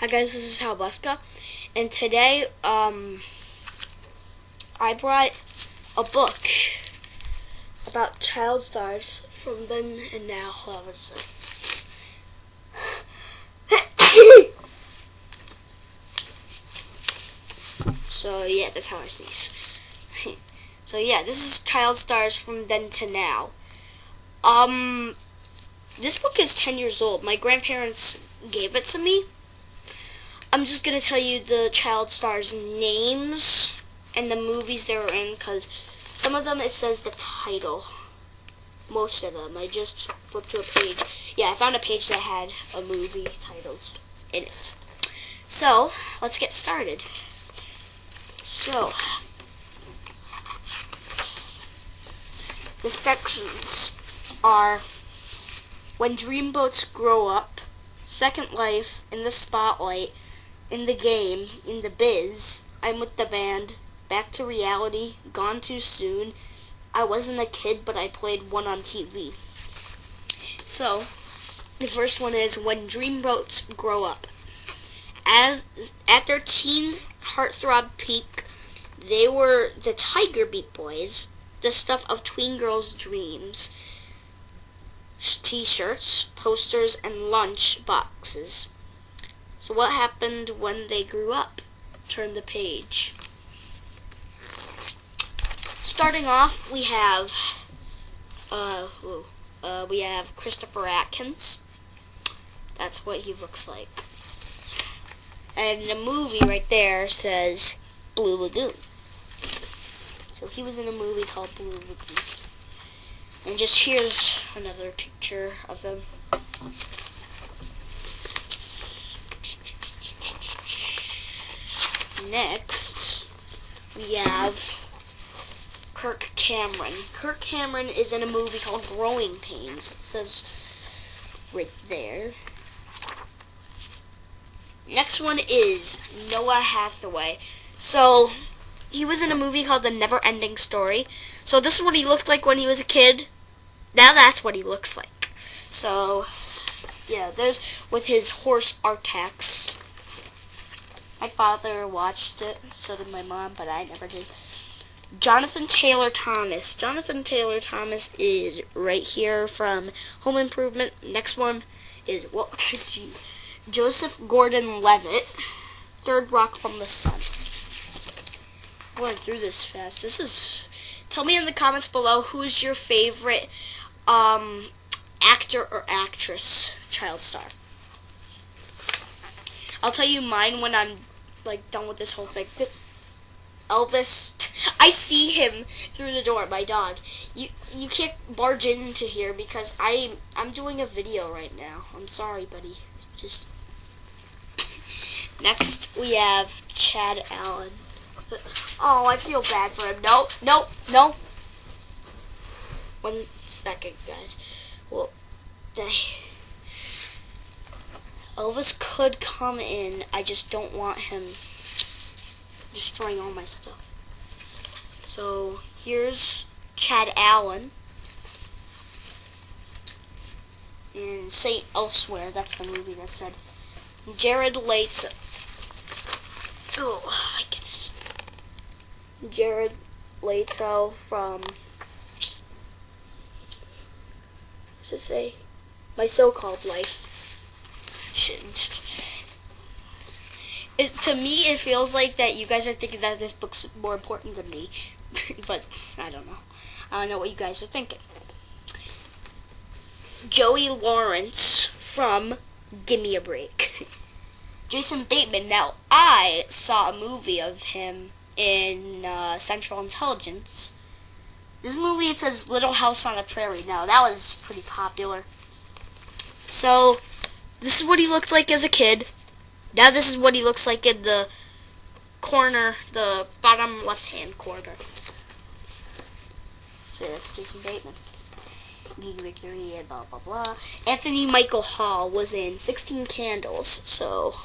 Hi guys, this is Halbuska, and today I brought a book about child stars from then and now, obviously. So yeah, that's how I sneeze. So yeah, this is child stars from then to now. This book is 10 years old. My grandparents gave it to me. I'm just going to tell you the child stars' names and the movies they were in, because some of them it says the title. Most of them. I just flipped to a page. Yeah, I found a page that had a movie titled in it. So, let's get started. So, the sections are When Dreamboats Grow Up, Second Life, In the Spotlight, In the Game, In the Biz, I'm with the Band, Back to Reality, Gone Too Soon, I Wasn't a Kid but I Played One on TV. So, the first one is When Dreamboats Grow Up. At their teen heartthrob peak, they were the Tiger Beat Boys, the stuff of tween girls' dreams. T-shirts, posters, and lunch boxes. So what happened when they grew up? Turn the page. Starting off, we have Christopher Atkins. That's what he looks like. And the movie right there says Blue Lagoon. So he was in a movie called Blue Lagoon. And just here's another picture of him. Next, we have Kirk Cameron. Kirk Cameron is in a movie called Growing Pains. It says right there. Next one is Noah Hathaway. So, he was in a movie called The Never Ending Story. So this is what he looked like when he was a kid. Now that's what he looks like. So, yeah, there's with his horse Artax. My father watched it, so did my mom, but I never did. Jonathan Taylor Thomas. Jonathan Taylor Thomas is right here from Home Improvement. Next one is, Joseph Gordon-Levitt. Third Rock from the Sun. I went through this fast. Tell me in the comments below who's your favorite actor or actress child star. I'll tell you mine when I'm done with this whole thing. Elvis. I see him through the door, my dog. You can't barge into here because I'm doing a video right now. I'm sorry, buddy. Just next we have Chad Allen. Oh, I feel bad for him. No. 1 second, guys. Well, Elvis could come in. I just don't want him destroying all my stuff. So, here's Chad Allen in St. Elsewhere. That's the movie that said Jared Leto. Oh, my goodness. Jared Leto from, what's it say? My So-Called Life. To me, it feels like that you guys are thinking that this book's more important than me. But, I don't know. I don't know what you guys are thinking. Joey Lawrence from Gimme a Break. Jason Bateman. Now, I saw a movie of him in Central Intelligence. This movie, it says Little House on the Prairie. Now, that was pretty popular. So, this is what he looked like as a kid. Now this is what he looks like in the corner, the bottom left-hand corner. So that's Jason Bateman. Gigi Victory and blah, blah, blah. Anthony Michael Hall was in 16 Candles. So,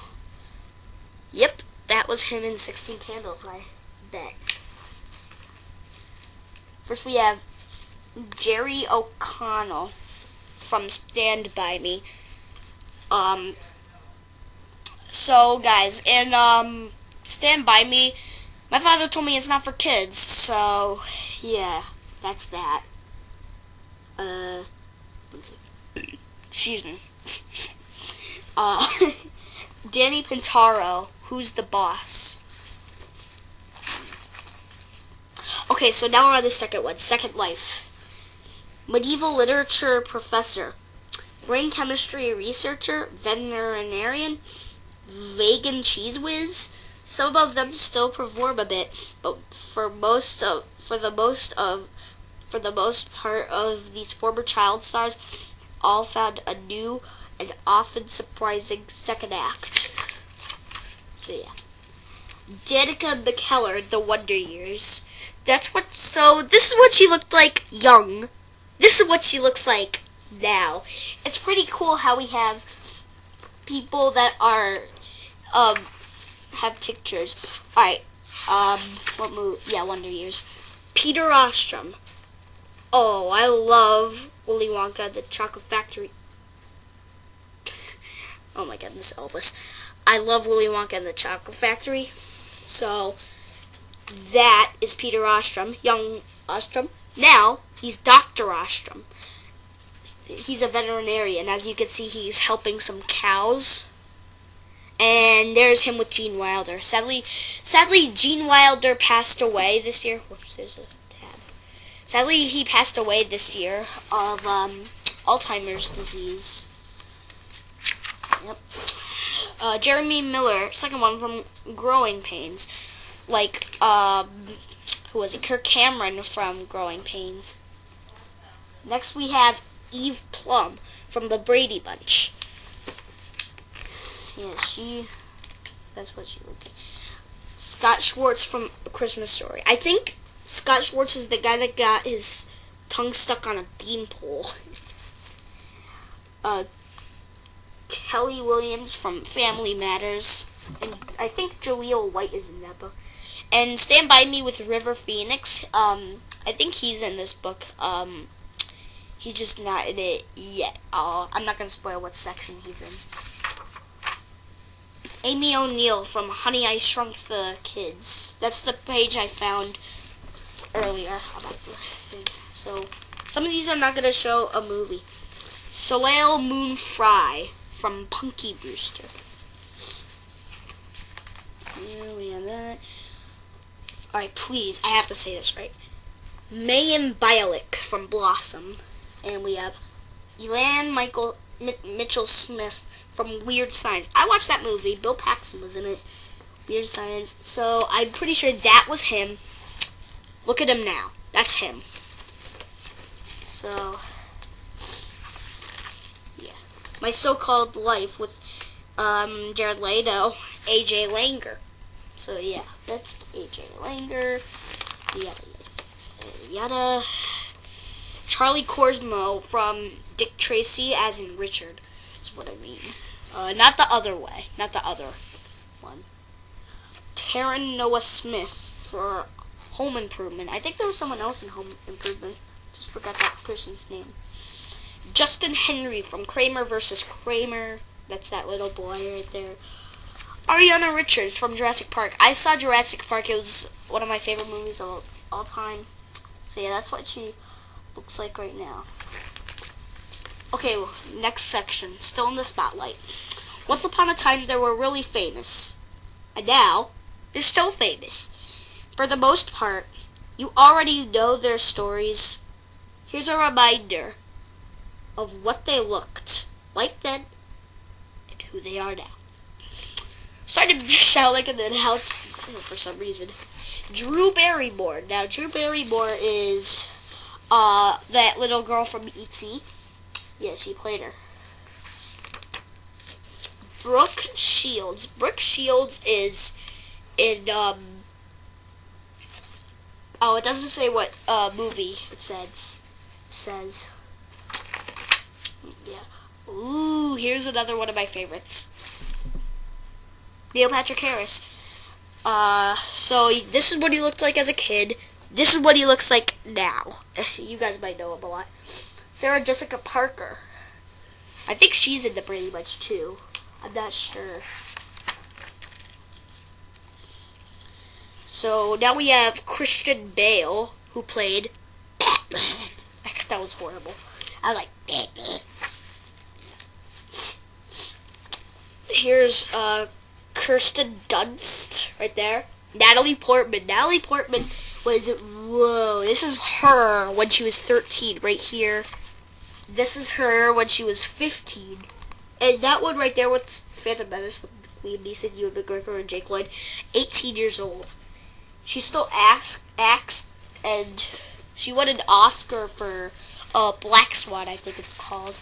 yep, that was him in 16 Candles, I bet. First we have Jerry O'Connell from Stand By Me. So, guys, and Stand By Me, my father told me it's not for kids, so, yeah, that's that. Excuse me. Uh, Danny Pintaro, Who's the Boss? Okay, so now we're on the second one, Second Life. Medieval literature professor, brain chemistry researcher, veterinarian, vegan cheese whiz. Some of them still perform a bit, but for the most part of these former child stars, all found a new and often surprising second act. So yeah, Danica McKellar, The Wonder Years. So this is what she looked like young. This is what she looks like now. It's pretty cool how we have people that are have pictures. Alright, what movie? Yeah, Wonder Years. Peter Ostrom. Oh, I love Willy Wonka, the Chocolate Factory. Oh my goodness, Elvis. I love Willy Wonka and the Chocolate Factory. So, that is Peter Ostrom, young Ostrom. Now, he's Dr. Ostrom. He's a veterinarian. As you can see, he's helping some cows. And there's him with Gene Wilder. Sadly, Gene Wilder passed away this year. Whoops, there's a tab. Sadly, he passed away this year of Alzheimer's disease. Yep. Jeremy Miller, second one from Growing Pains. Like, who was it? Kirk Cameron from Growing Pains. Next we have Eve Plum from the Brady Bunch. Yeah, that's what she looked like. Scott Schwartz from A Christmas Story. I think Scott Schwartz is the guy that got his tongue stuck on a beanpole. Kelly Williams from Family Matters. And I think Jaleel White is in that book. And Stand By Me with River Phoenix. I think he's in this book. He's just not in it yet. I'm not going to spoil what section he's in. Amy O'Neill from Honey, I Shrunk the Kids. That's the page I found earlier about the thing. So, some of these are not going to show a movie. Soleil Moon Frye from Punky Brewster. Yeah, we have that. Alright, please, I have to say this right. Mayim Bialik from Blossom. And we have Elan Mitchell Smith from Weird Science. I watched that movie. Bill Paxton was in it. Weird Science. So I'm pretty sure that was him. Look at him now. That's him. So, yeah. My So-Called Life with Jared Leto, AJ Langer. So yeah, that's AJ Langer. Yada yada. Charlie Korsmo from Dick Tracy, as in Richard, is what I mean. Not the other way. Not the other one. Taryn Noah Smith for Home Improvement. I think there was someone else in Home Improvement. Just forgot that person's name. Justin Henry from Kramer vs. Kramer. That's that little boy right there. Ariana Richards from Jurassic Park. I saw Jurassic Park. It was one of my favorite movies of all time. So yeah, that's what she looks like right now. Okay, well, next section. Still in the spotlight. Once upon a time, they were really famous. And now, they're still famous. For the most part, you already know their stories. Here's a reminder of what they looked like then and who they are now. Starting to sound like an announcement for some reason. Drew Barrymore. Now, Drew Barrymore is that little girl from E.T. Yeah, she played her. Brooke Shields. Brooke Shields is in, it doesn't say what movie it says. Yeah. Ooh, here's another one of my favorites. Neil Patrick Harris. So this is what he looked like as a kid. This is what he looks like now. You guys might know him a lot. Sarah Jessica Parker. I think she's in the Brady Bunch too. I'm not sure. So now we have Christian Bale, who played. That was horrible. I was like. Here's Kirsten Dunst right there. Natalie Portman. Natalie Portman was, whoa, this is her when she was 13 right here. This is her when she was 15. And that one right there with Phantom Menace with Liam Neeson, Ewan McGregor, and Jake Lloyd, 18 years old. She still acts, and she won an Oscar for Black Swan, I think it's called.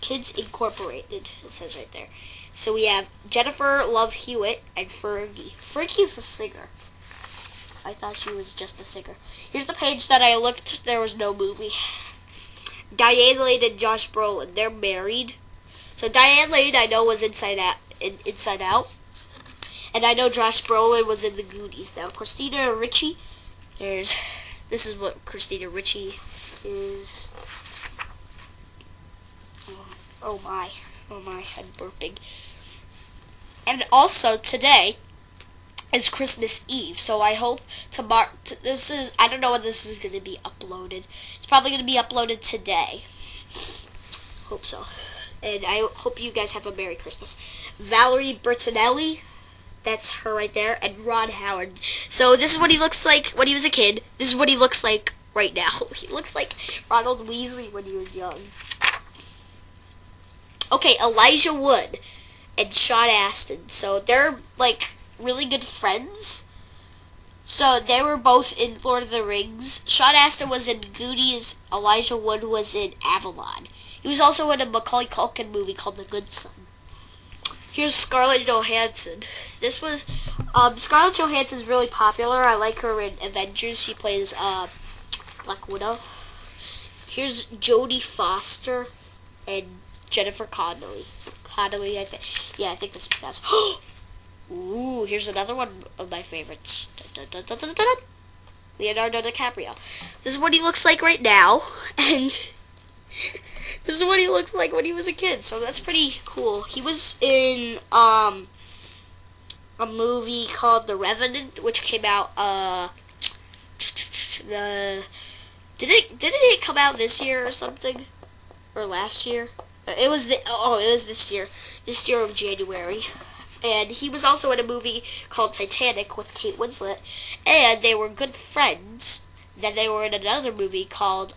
Kids Incorporated, it says right there. So we have Jennifer Love Hewitt and Fergie. Fergie's a singer. I thought she was just a singer. Here's the page that I looked. There was no movie. Diane Lane and Josh Brolin. They're married. So Diane Lane, I know, was Inside Out. And I know Josh Brolin was in The Goonies. Now, Christina Ricci. This is what Christina Ricci is. Oh my, I'm burping. And also today is Christmas Eve, so I hope tomorrow. I don't know when this is going to be uploaded. It's probably going to be uploaded today. Hope so. And I hope you guys have a Merry Christmas. Valerie Bertinelli, that's her right there, and Ron Howard. So this is what he looks like when he was a kid. This is what he looks like right now. He looks like Ronald Weasley when he was young. Okay, Elijah Wood and Sean Astin. So they're like really good friends. So they were both in Lord of the Rings. Sean Astin was in Goonies. Elijah Wood was in Avalon. He was also in a Macaulay Culkin movie called The Good Son. Here's Scarlett Johansson. This was Scarlett Johansson's really popular. I like her in Avengers. She plays Black Widow. Here's Jodie Foster and Jennifer Connelly. I think that's pronounced. Ooh, here's another one of my favorites. Leonardo DiCaprio. This is what he looks like right now, and this is what he looks like when he was a kid. So that's pretty cool. He was in a movie called The Revenant, which came out did it come out this year or something, or last year? It was this year. This year of January. And he was also in a movie called Titanic with Kate Winslet. And they were good friends. Then they were in another movie called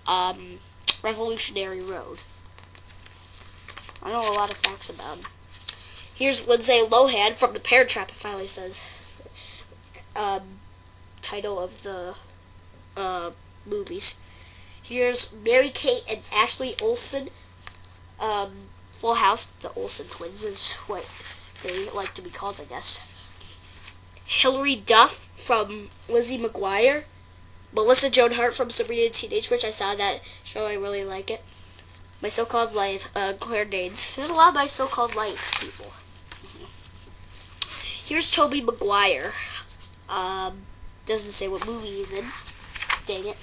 Revolutionary Road. I know a lot of facts about him. Here's Lindsay Lohan from The Parent Trap, it finally says. Title of the movies. Here's Mary-Kate and Ashley Olsen. Full House, the Olsen twins is what they like to be called, I guess. Hilary Duff from Lizzie McGuire. Melissa Joan Hart from Sabrina the Teenage Witch. I saw that show, I really like it. My So-Called Life, Claire Danes. There's a lot of My So-Called Life people. Here's Tobey Maguire. Doesn't say what movie he's in. Dang it.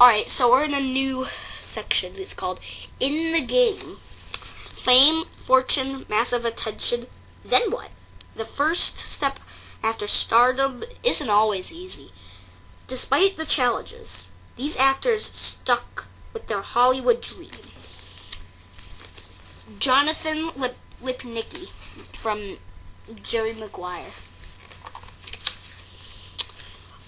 Alright, so we're in a new section. It's called In the Game. Fame, fortune, massive attention, then what? The first step after stardom isn't always easy. Despite the challenges, these actors stuck with their Hollywood dream. Jonathan Lipnicki from Jerry Maguire.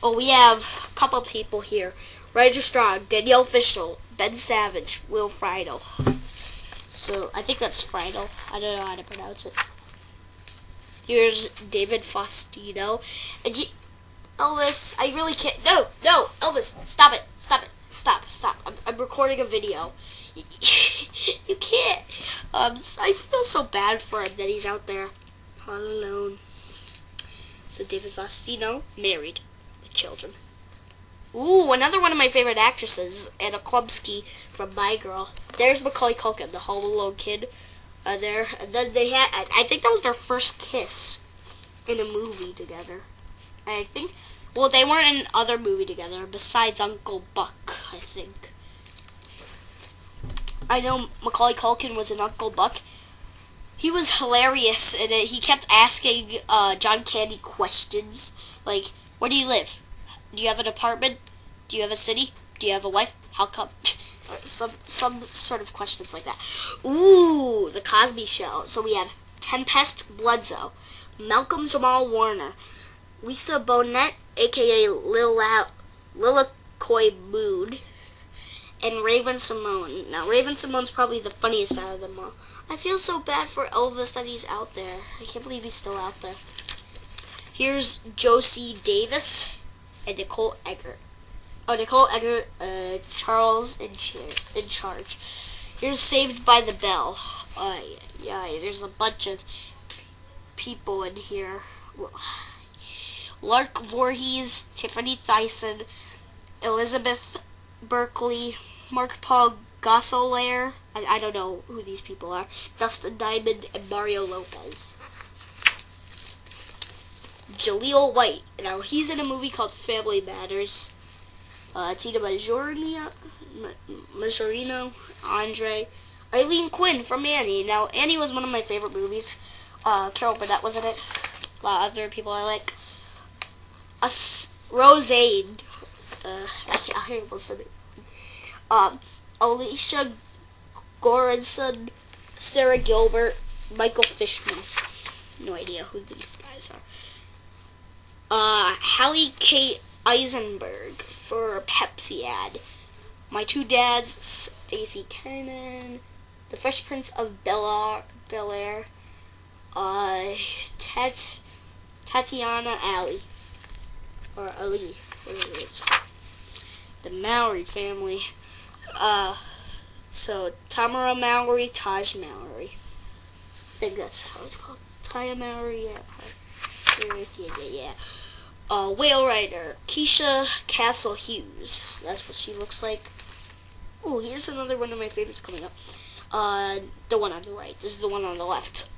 Oh, we have a couple people here. Roger Strong, Danielle Fishel, Ben Savage, Will Friedle. So, I think that's Friedle. I don't know how to pronounce it. Here's David Faustino. And Elvis, I really can't. No, Elvis, stop it. Stop. I'm recording a video. You can't. I feel so bad for him that he's out there all alone. So, David Faustino, married with children. Ooh, another one of my favorite actresses, Anna Chlumsky from My Girl. There's Macaulay Culkin, the Home Alone kid. There, and then they had, I think that was their first kiss in a movie together. I think, well, they weren't in another movie together besides Uncle Buck, I think. I know Macaulay Culkin was in Uncle Buck, He was hilarious in it. He kept asking John Candy questions like, "Where do you live? Do you have an apartment? Do you have a city? Do you have a wife? How come?" Some sort of questions like that. Ooh, the Cosby Show. So we have Tempest Bledsoe, Malcolm Jamal Warner, Lisa Bonet, aka Lila Coy Mood, and Raven Simone. Now, Raven Simone's probably the funniest out of them all. I feel so bad for Elvis that he's out there. I can't believe he's still out there. Here's Josie Davis and Nicole Eggert. Nicole Eggert, Charles in charge. Here's Saved by the Bell. Yeah, there's a bunch of people in here. Lark Voorhees, Tiffany Thyssen, Elizabeth Berkley, Mark Paul Gosselaar. I don't know who these people are. Dustin Diamond and Mario Lopez. Jaleel White. Now, he's in a movie called Family Matters. Tina Majorino, Andre, Eileen Quinn from Annie. Now, Annie was one of my favorite movies. Carol Burnett was in it. A lot of other people I like. Roseanne. I can't listen. Alicia Goranson, Sarah Gilbert, Michael Fishman. No idea who these guys are. Hallie Kate Eisenberg for a Pepsi ad. My Two Dads, Stacey Kenan, The Fresh Prince of Bel-Air, Tatiana Ali, or Ali, whatever it is. The Mowry family. So Tamara Mowry, Taj Mowry. I think that's how it's called. Taya Mowry, yeah. Whale Rider, Keisha Castle Hughes. That's what she looks like. Oh, here's another one of my favorites coming up. The one on the right. This is the one on the left.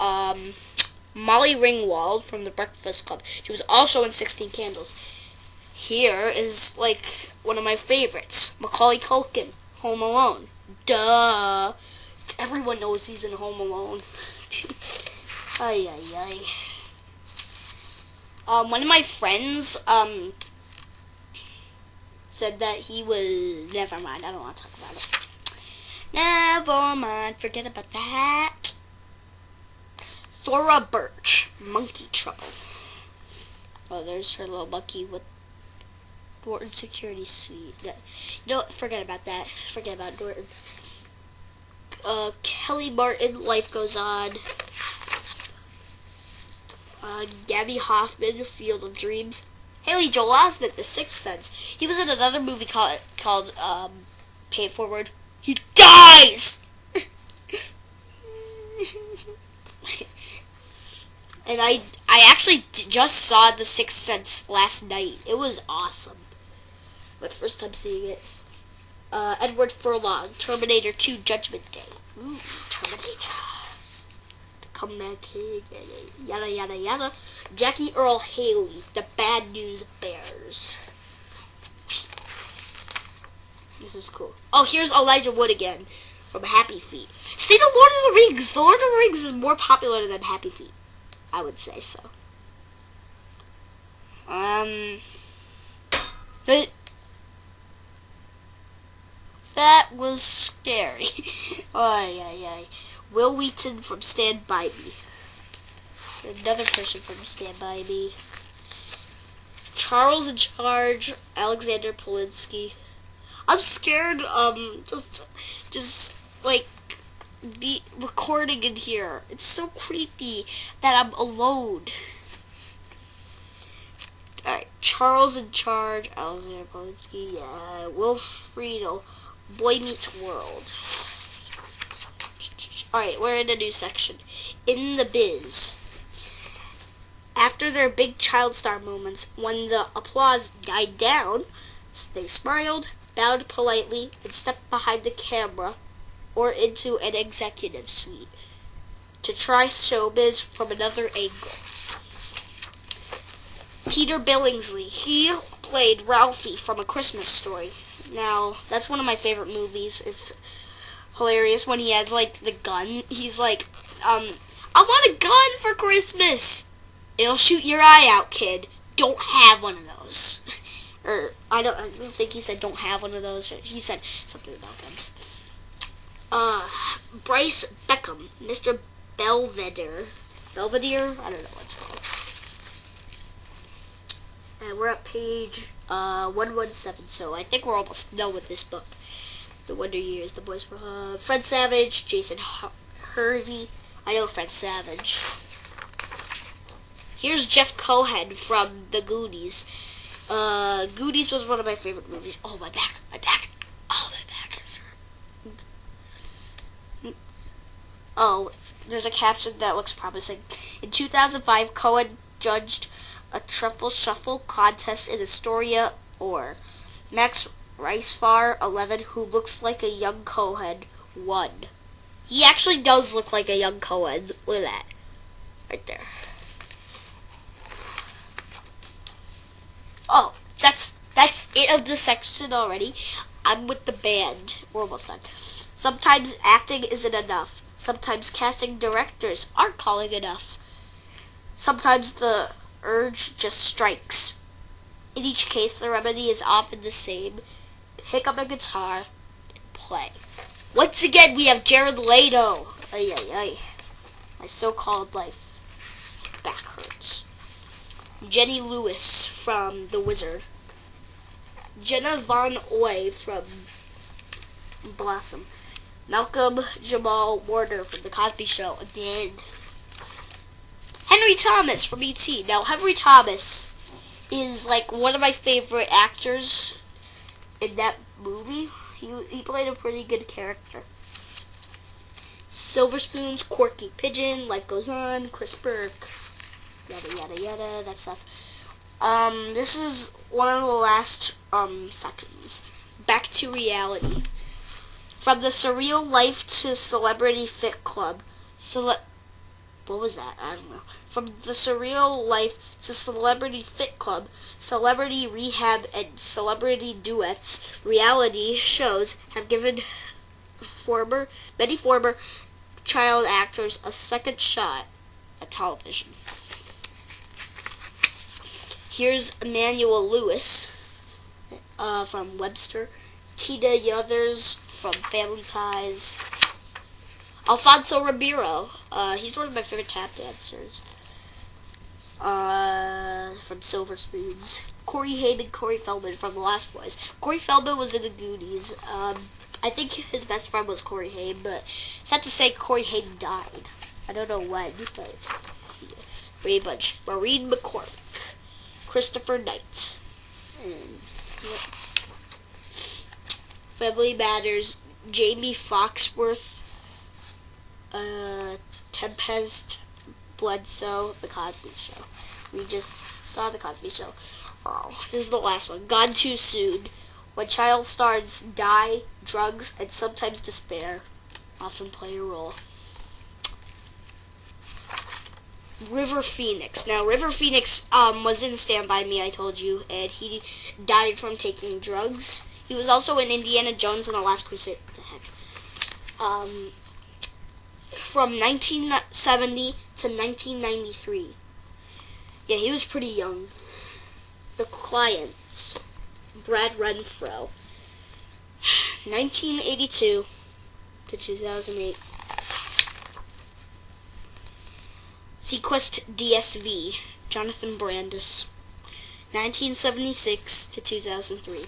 Molly Ringwald from The Breakfast Club. She was also in 16 Candles. Here is, like, one of my favorites. Macaulay Culkin, Home Alone. Duh. Everyone knows he's in Home Alone. Ay. One of my friends, said that he was... Never mind, I don't want to talk about it. Never mind, forget about that. Thora Birch, Monkey Trouble. Oh, there's her little monkey with Norton Security Suite. You know what, forget about that. Forget about Norton. Kelly Martin, Life Goes On. Gabby Hoffman, Field of Dreams. Haley Joel Osment, The Sixth Sense. He was in another movie called Pay It Forward. He dies! And I actually just saw The Sixth Sense last night. It was awesome. My first time seeing it. Edward Furlong, Terminator 2, Judgment Day. Ooh, Terminator. Comeback Kid, yada yada yada. Jackie Earl Haley, The Bad News Bears. This is cool. Oh, here's Elijah Wood again from Happy Feet. See, The Lord of the Rings. The Lord of the Rings is more popular than Happy Feet. I would say so. That was scary. Ay. Will Wheaton from Stand By Me. Another person from Stand By Me. Charles in Charge, Alexander Polinsky. I'm scared, just like, be recording in here. It's so creepy that I'm alone. Alright, Charles in Charge, Alexander Polinsky, yeah, Will Friedle, Boy Meets World. Alright, we're in a new section. In the Biz. After their big child star moments, when the applause died down, they smiled, bowed politely, and stepped behind the camera or into an executive suite to try showbiz from another angle. Peter Billingsley, he played Ralphie from A Christmas Story. Now, that's one of my favorite movies. It's hilarious when he has, like, the gun. He's like, I want a gun for Christmas. It'll shoot your eye out, kid. Don't have one of those. Or I don't think he said don't have one of those. He said something about guns. Bryce Beckham, Mr. Belvedere. Belvedere? I don't know what it's called. And we're at page 117, so I think we're almost done with this book. The Wonder Years, The Boys were Fred Savage, Jason Hervey. I know Fred Savage. Here's Jeff Cohen from The Goonies. Goonies was one of my favorite movies. Oh, my back. Oh, my back is hurt. Oh, there's a caption that looks promising. In 2005, Cohen judged a truffle shuffle contest in Astoria, or Max Ricefar 11, who looks like a young Cohen, won. He actually does look like a young Cohen. Look at that. Right there. Oh, that's it of this section already. I'm with the band. We're almost done. Sometimes acting isn't enough. Sometimes casting directors aren't calling enough. Sometimes the urge just strikes. In each case, the remedy is often the same. Pick up a guitar and play. Once again, we have Jared Leto. Ay, ay, ay. My so-called life. Back hurts. Jenny Lewis from The Wizard. Jenna Von Oy from Blossom. Malcolm Jamal Warner from The Cosby Show again. Henry Thomas from E.T. Now, Henry Thomas is like one of my favorite actors in that movie. He played a pretty good character. Silver Spoons, Corky Pigeon, Life Goes On, Chris Burke, yada yada yada, that stuff. This is one of the last sections. Back to reality. From the surreal life to Celebrity Fit Club. What was that? I don't know. From the surreal life to Celebrity Fit Club, Celebrity Rehab, and Celebrity Duets, reality shows have given many former child actors a second shot at television. Here's Emmanuel Lewis from Webster, Tina Yothers from Family Ties, Alfonso Ribeiro, he's one of my favorite tap dancers, from Silver Spoons, Corey Haim and Corey Feldman from The Lost Boys. Corey Feldman was in The Goonies. I think his best friend was Corey Haim, but sad to say Corey Haim died. I don't know when, but pretty much. Maureen McCormick, Christopher Knight, and Family Matters, Jamie Foxworth, Tempest Bledsoe, The Cosby Show. We just saw The Cosby Show. Oh, this is the last one. Gone Too Soon. When child stars die, drugs, and sometimes despair often play a role. River Phoenix. Now, River Phoenix was in Stand By Me, I told you, and he died from taking drugs. He was also in Indiana Jones and the Last Crusade. What the heck? From 1970 to 1993. Yeah, he was pretty young. The Clients. Brad Renfro. 1982 to 2008. Sequest DSV. Jonathan Brandis. 1976 to 2003.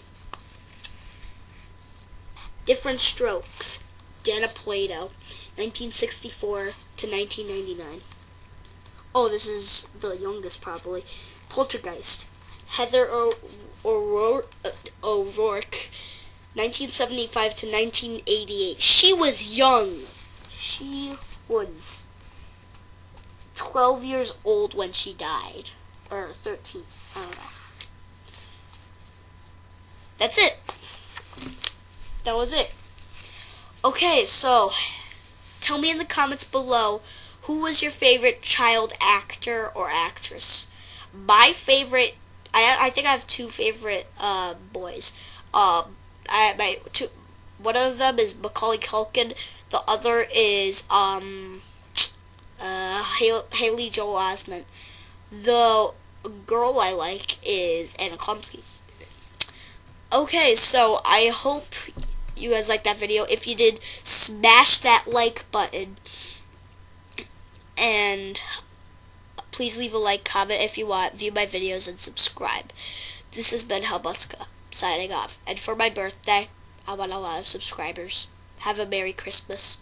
Different Strokes. Dana Plato. 1964 to 1999. Oh, this is the youngest probably. Poltergeist. Heather O'Rourke. 1975 to 1988. She was young. She was 12 years old when she died. Or 13. I don't know. That's it. That was it. Okay, so tell me in the comments below, who was your favorite child actor or actress? My favorite, I think I have two favorite boys. One of them is Macaulay Culkin. The other is Haley Joel Osment. The girl I like is Anna Chlumsky. Okay, so I hope you guys liked that video. If you did, smash that like button. And please leave a like, comment if you want, view my videos, and subscribe. This has been Helbuska, signing off. And for my birthday, I want a lot of subscribers. Have a Merry Christmas.